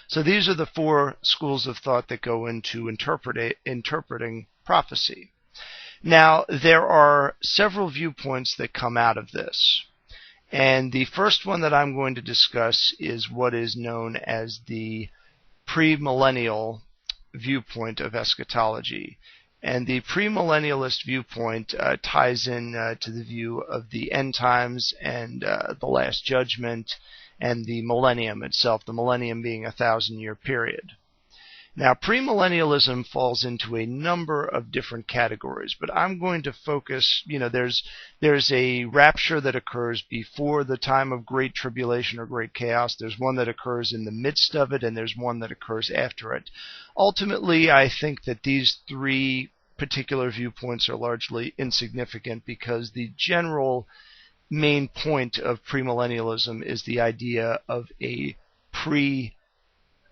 So these are the four schools of thought that go into interpreting prophecy. Now, there are several viewpoints that come out of this. And the first one that I'm going to discuss is what is known as the premillennial viewpoint of eschatology. And the premillennialist viewpoint ties in to the view of the end times and the last judgment and the millennium itself, the millennium being a 1,000-year period. Now, premillennialism falls into a number of different categories, but I'm going to focus, there's a rapture that occurs before the time of great tribulation or great chaos. There's one that occurs in the midst of it, and there's one that occurs after it. Ultimately, I think that these three particular viewpoints are largely insignificant because the general main point of premillennialism is the idea of a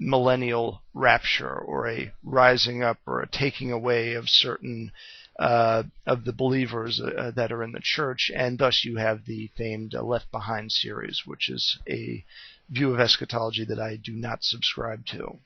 millennial rapture, or a rising up or a taking away of certain of the believers that are in the church, and thus you have the famed Left Behind series, which is a view of eschatology that I do not subscribe to.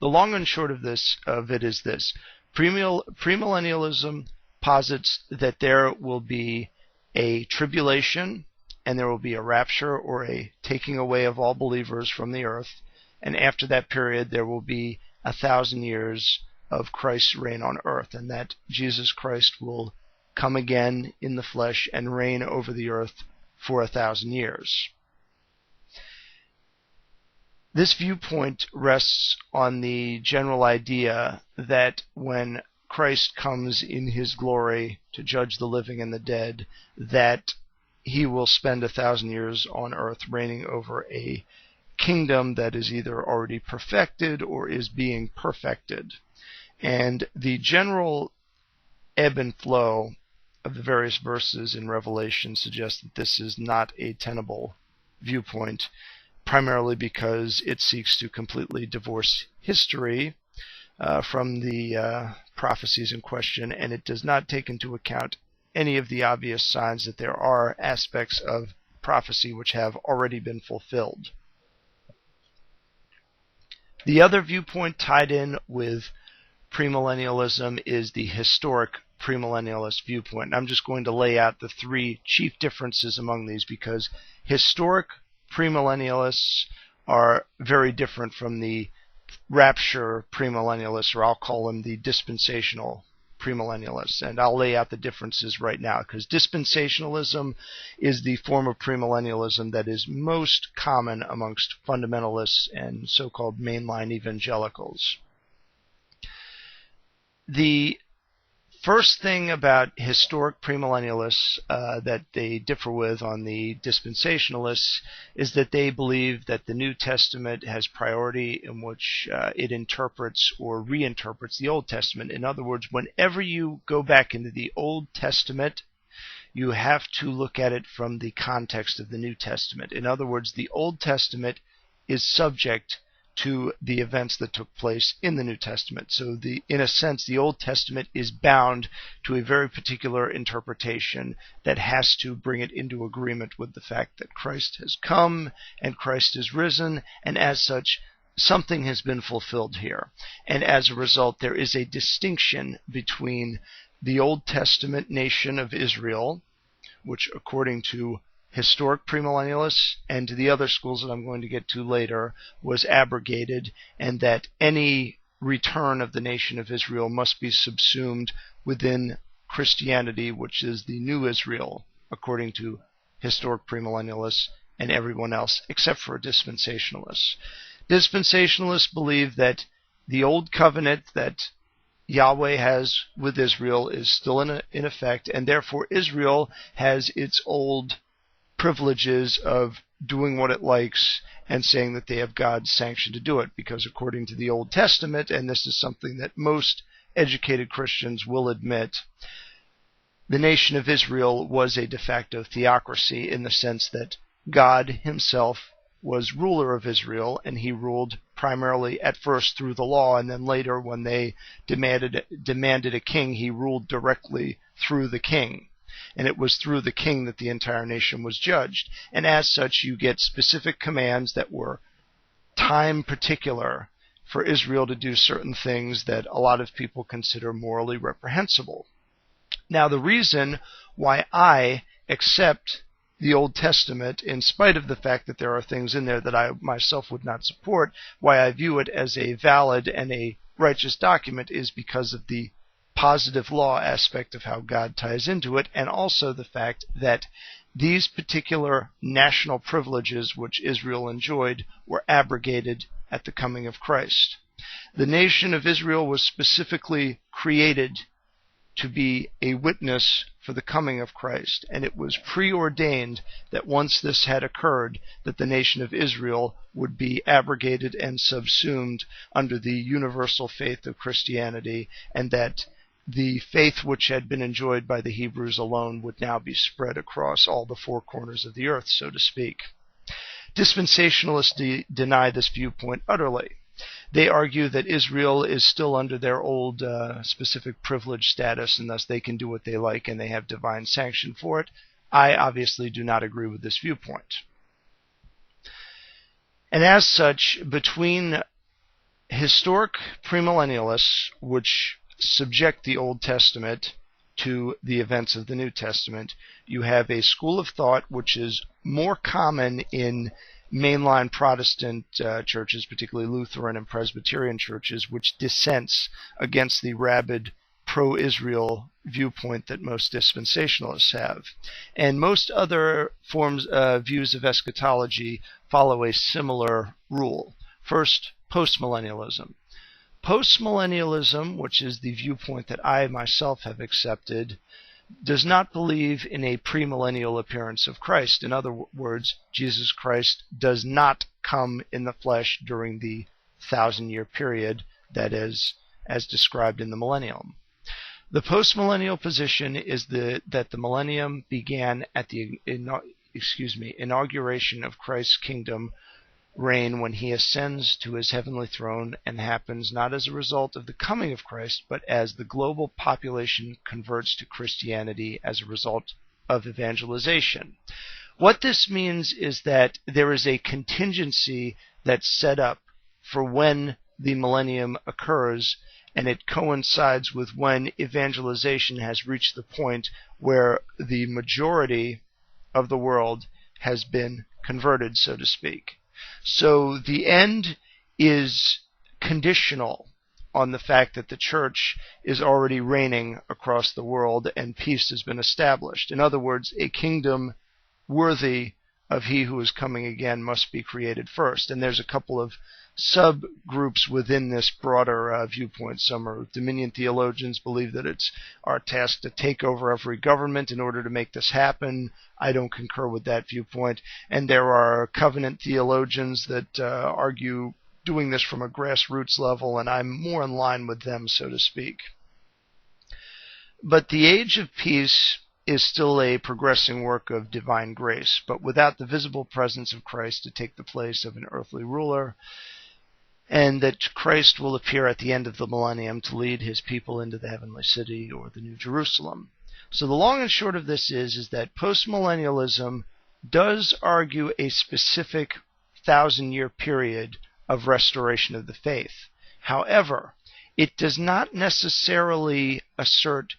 The long and short of it is this: premillennialism posits that there will be a tribulation, and there will be a rapture or a taking away of all believers from the earth. And after that period, there will be 1,000 years of Christ's reign on earth, and that Jesus Christ will come again in the flesh and reign over the earth for 1,000 years. This viewpoint rests on the general idea that when Christ comes in his glory to judge the living and the dead, that he will spend 1,000 years on earth reigning over a kingdom that is either already perfected or is being perfected. And the general ebb and flow of the various verses in Revelation suggests that this is not a tenable viewpoint, primarily because it seeks to completely divorce history from the prophecies in question, and it does not take into account any of the obvious signs that there are aspects of prophecy which have already been fulfilled. The other viewpoint tied in with premillennialism is the historic premillennialist viewpoint. And I'm just going to lay out the three chief differences among these, because historic premillennialists are very different from the rapture premillennialists, or I'll call them the dispensational premillennialists. And I'll lay out the differences right now, because dispensationalism is the form of premillennialism that is most common amongst fundamentalists and so-called mainline evangelicals. The first thing about historic premillennialists that they differ with on the dispensationalists is that they believe that the New Testament has priority in which it interprets or reinterprets the Old Testament. In other words, whenever you go back into the Old Testament, you have to look at it from the context of the New Testament. In other words, the Old Testament is subject to the events that took place in the New Testament. So in a sense, the Old Testament is bound to a very particular interpretation that has to bring it into agreement with the fact that Christ has come and Christ is risen, and as such, something has been fulfilled here. And as a result, there is a distinction between the Old Testament nation of Israel, which according to historic premillennialists and to the other schools that I'm going to get to later, was abrogated, and that any return of the nation of Israel must be subsumed within Christianity, which is the new Israel, according to historic premillennialists and everyone else, except for dispensationalists. Dispensationalists believe that the old covenant that Yahweh has with Israel is still in effect, and therefore Israel has its old privileges of doing what it likes and saying that they have God's sanction to do it, because according to the Old Testament, and this is something that most educated Christians will admit, the nation of Israel was a de facto theocracy in the sense that God himself was ruler of Israel, and he ruled primarily at first through the law, and then later when they demanded a king, he ruled directly through the king. And it was through the king that the entire nation was judged. And as such, you get specific commands that were time particular for Israel to do certain things that a lot of people consider morally reprehensible. Now, the reason why I accept the Old Testament, in spite of the fact that there are things in there that I myself would not support, why I view it as a valid and a righteous document, is because of the positive law aspect of how God ties into it, and also the fact that these particular national privileges which Israel enjoyed were abrogated at the coming of Christ. The nation of Israel was specifically created to be a witness for the coming of Christ, and it was preordained that once this had occurred, that the nation of Israel would be abrogated and subsumed under the universal faith of Christianity, and that the faith which had been enjoyed by the Hebrews alone would now be spread across all the four corners of the earth, so to speak. Dispensationalists deny this viewpoint utterly. They argue that Israel is still under their old specific privilege status, and thus they can do what they like and they have divine sanction for it. I obviously do not agree with this viewpoint. And as such, between historic premillennialists, which subject the Old Testament to the events of the New Testament, you have a school of thought which is more common in mainline Protestant churches, particularly Lutheran and Presbyterian churches, which dissents against the rabid pro-Israel viewpoint that most dispensationalists have. And most other views of eschatology follow a similar rule. First, postmillennialism. Postmillennialism, which is the viewpoint that I myself have accepted, does not believe in a premillennial appearance of Christ. In other words, Jesus Christ does not come in the flesh during the 1,000-year period that is as described in the millennium. The postmillennial position is that the millennium began at the inauguration of Christ's kingdom reign, when he ascends to his heavenly throne, and happens not as a result of the coming of Christ, but as the global population converts to Christianity as a result of evangelization. What this means is that there is a contingency that's set up for when the millennium occurs, and it coincides with when evangelization has reached the point where the majority of the world has been converted, so to speak. So the end is conditional on the fact that the church is already reigning across the world and peace has been established. In other words, a kingdom worthy of he who is coming again must be created first. And there's a couple of subgroups within this broader viewpoint. Some are dominion theologians, believe that it's our task to take over every government in order to make this happen. I don't concur with that viewpoint. And there are covenant theologians that argue doing this from a grassroots level, and I'm more in line with them, so to speak. But the age of peace is still a progressing work of divine grace, but without the visible presence of Christ to take the place of an earthly ruler, and that Christ will appear at the end of the millennium to lead his people into the heavenly city or the New Jerusalem. So the long and short of this is that postmillennialism does argue a specific 1,000-year period of restoration of the faith. However, it does not necessarily assert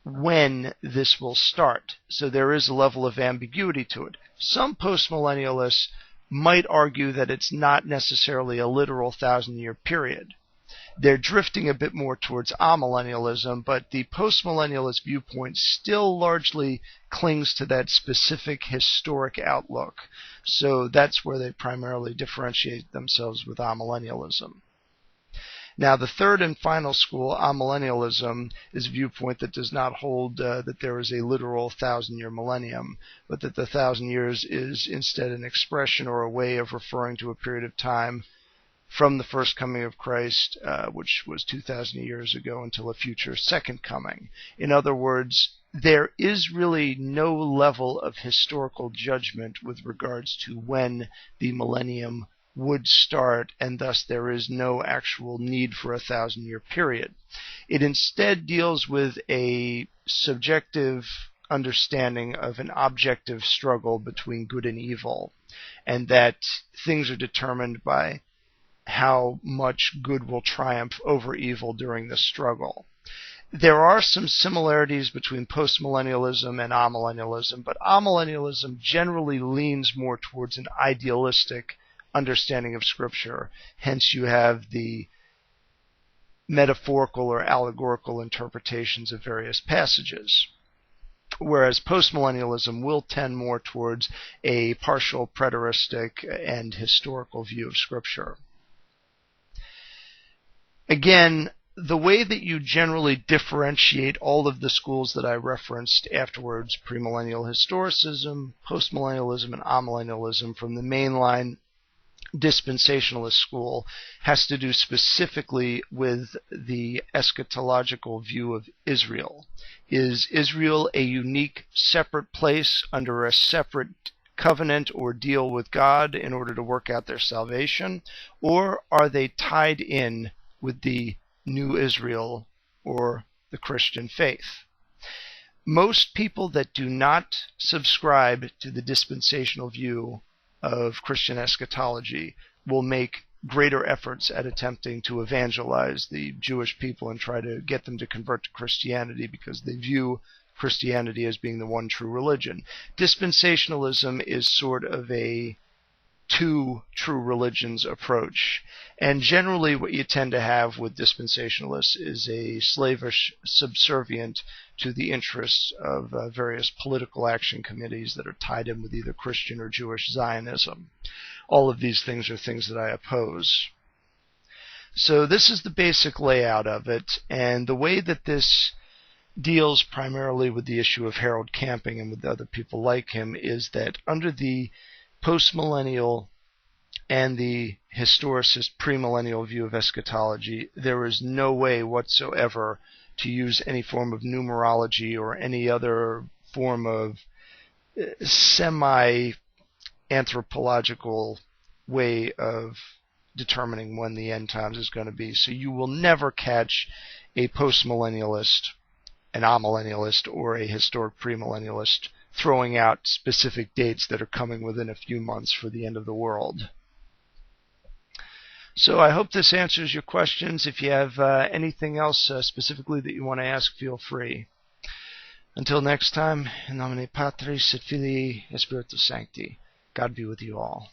when this will start. So there is a level of ambiguity to it. Some postmillennialists might argue that it's not necessarily a literal 1,000-year period. They're drifting a bit more towards amillennialism, but the postmillennialist viewpoint still largely clings to that specific historic outlook. So that's where they primarily differentiate themselves with amillennialism. Now, the third and final school, amillennialism, is a viewpoint that does not hold that there is a literal 1,000-year millennium, but that the 1,000 years is instead an expression or a way of referring to a period of time from the first coming of Christ, which was 2,000 years ago, until a future second coming. In other words, there is really no level of historical judgment with regards to when the millennium would start, and thus there is no actual need for a 1,000-year period. It instead deals with a subjective understanding of an objective struggle between good and evil, and that things are determined by how much good will triumph over evil during this struggle. There are some similarities between postmillennialism and amillennialism, but amillennialism generally leans more towards an idealistic understanding of Scripture. Hence, you have the metaphorical or allegorical interpretations of various passages. Whereas postmillennialism will tend more towards a partial preteristic and historical view of Scripture. Again, the way that you generally differentiate all of the schools that I referenced afterwards, premillennial historicism, postmillennialism, and amillennialism, from the mainline dispensationalist school, has to do specifically with the eschatological view of Israel. Is Israel a unique, separate place under a separate covenant or deal with God in order to work out their salvation, or are they tied in with the New Israel or the Christian faith? Most people that do not subscribe to the dispensational view of Christian eschatology will make greater efforts at attempting to evangelize the Jewish people and try to get them to convert to Christianity because they view Christianity as being the one true religion. Dispensationalism is sort of a two true religions approach. And generally what you tend to have with dispensationalists is a slavish subservient to the interests of various political action committees that are tied in with either Christian or Jewish Zionism. All of these things are things that I oppose. So this is the basic layout of it, and the way that this deals primarily with the issue of Harold Camping and with other people like him is that under the postmillennial and the historicist premillennial view of eschatology, there is no way whatsoever to use any form of numerology or any other form of semi-anthropological way of determining when the end times is going to be. So you will never catch a postmillennialist, an amillennialist, or a historic premillennialist throwing out specific dates that are coming within a few months for the end of the world. So I hope this answers your questions. If you have anything else specifically that you want to ask, feel free. Until next time, in nomine Patris et Filii et Spiritus Sancti, God be with you all.